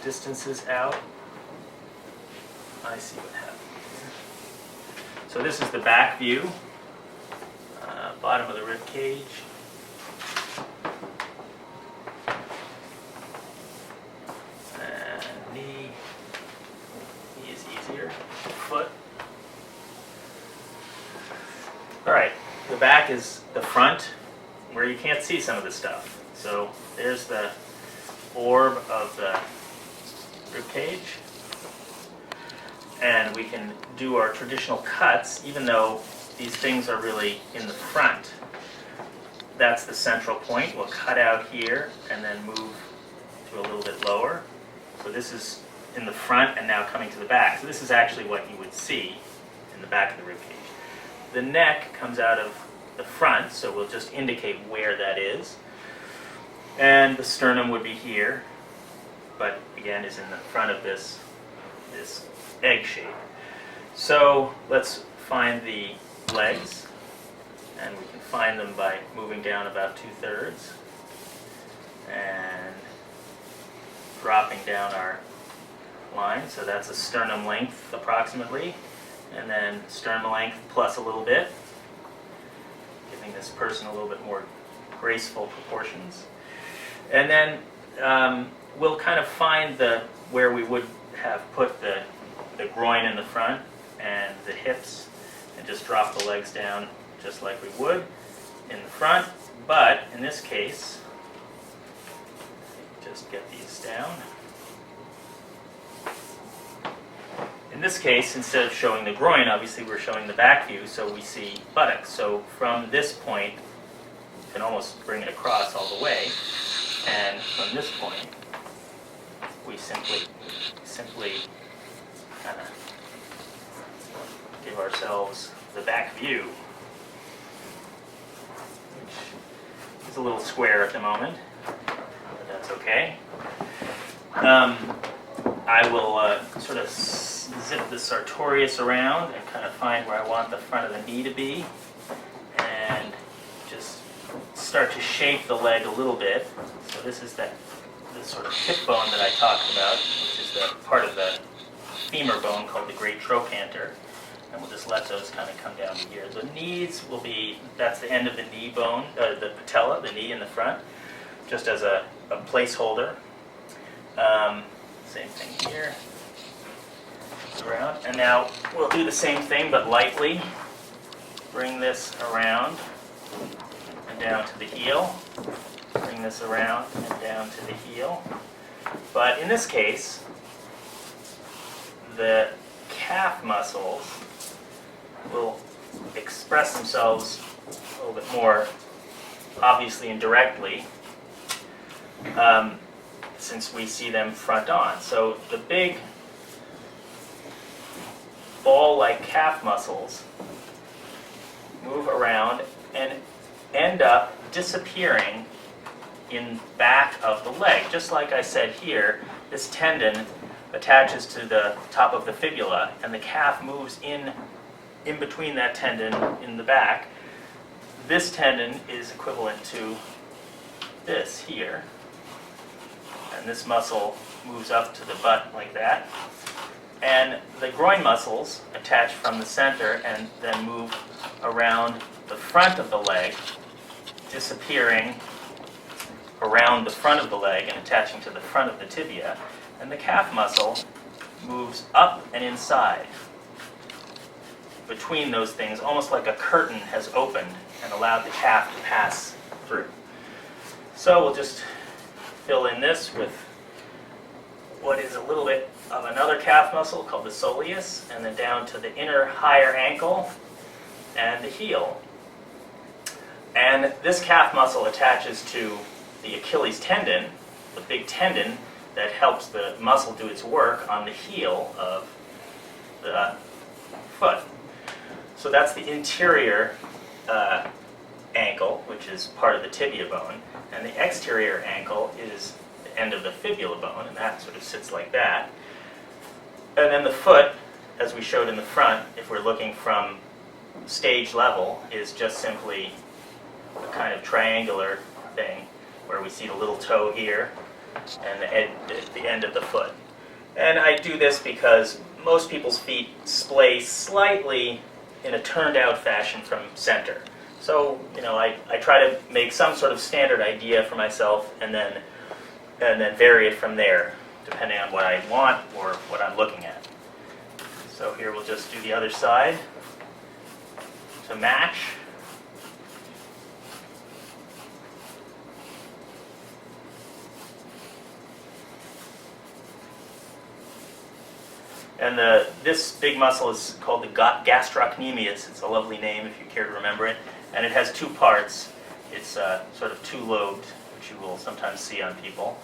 distances out. I see what happened here. So this is the back view, bottom of the rib cage. And knee is easier. Foot. All right, the back is the front where you can't see some of the stuff. So there's the orb of the rib cage. And we can do our traditional cuts, even though these things are really in the front. That's the central point. We'll cut out here and then move to a little bit lower. So this is in the front and now coming to the back. So this is actually what you would see in the back of the rib cage. The neck comes out of the front, so we'll just indicate where that is. And the sternum would be here, but again is in the front of this egg shape. So let's find the legs, and we can find them by moving down about 2/3 and dropping down our line. So that's a sternum length approximately, and then sternum length plus a little bit, giving this person a little bit more graceful proportions. And then we'll kind of find where we would have put the groin in the front and the hips, and just drop the legs down just like we would in the front. But in this case, just get these down. In this case, instead of showing the groin, obviously we're showing the back view, so we see buttocks. So from this point, you can almost bring it across all the way. And from this point, we simply kind of give ourselves the back view, which is a little square at the moment, but that's okay. I will sort of zip the sartorius around and kind of find where I want the front of the knee to be, and just start to shape the leg a little bit. So this is the sort of hip bone that I talked about, which is the part of the femur bone called the great trochanter, and we'll just let those kind of come down to here. The knees will be, that's the end of the knee bone, the patella, the knee in the front, just as a placeholder. Same thing here, around, and now we'll do the same thing but lightly. Bring this around and down to the heel. Bring this around and down to the heel. But in this case, the calf muscles will express themselves a little bit more obviously and directly, since we see them front on. So the big ball-like calf muscles move around and end up disappearing in back of the leg. Just like I said here, this tendon attaches to the top of the fibula, and the calf moves in between that tendon in the back. This tendon is equivalent to this here, and this muscle moves up to the butt like that. And the groin muscles attach from the center and then move around the front of the leg, disappearing around the front of the leg and attaching to the front of the tibia. And the calf muscle moves up and inside between those things, almost like a curtain has opened and allowed the calf to pass through. So we'll just fill in this with what is a little bit of another calf muscle called the soleus, and then down to the inner higher ankle and the heel. And this calf muscle attaches to the Achilles tendon, the big tendon that helps the muscle do its work on the heel of the foot. So that's the interior ankle, which is part of the tibia bone, and the exterior ankle is the end of the fibula bone, and that sort of sits like that. And then the foot, as we showed in the front, if we're looking from stage level, is just simply a kind of triangular thing where we see the little toe here, and at the end of the foot. And I do this because most people's feet splay slightly in a turned out fashion from center. So, I try to make some sort of standard idea for myself and then vary it from there, depending on what I want or what I'm looking at. So here we'll just do the other side to match. And this big muscle is called the gastrocnemius. It's a lovely name if you care to remember it. And it has two parts. It's sort of two-lobed, which you will sometimes see on people.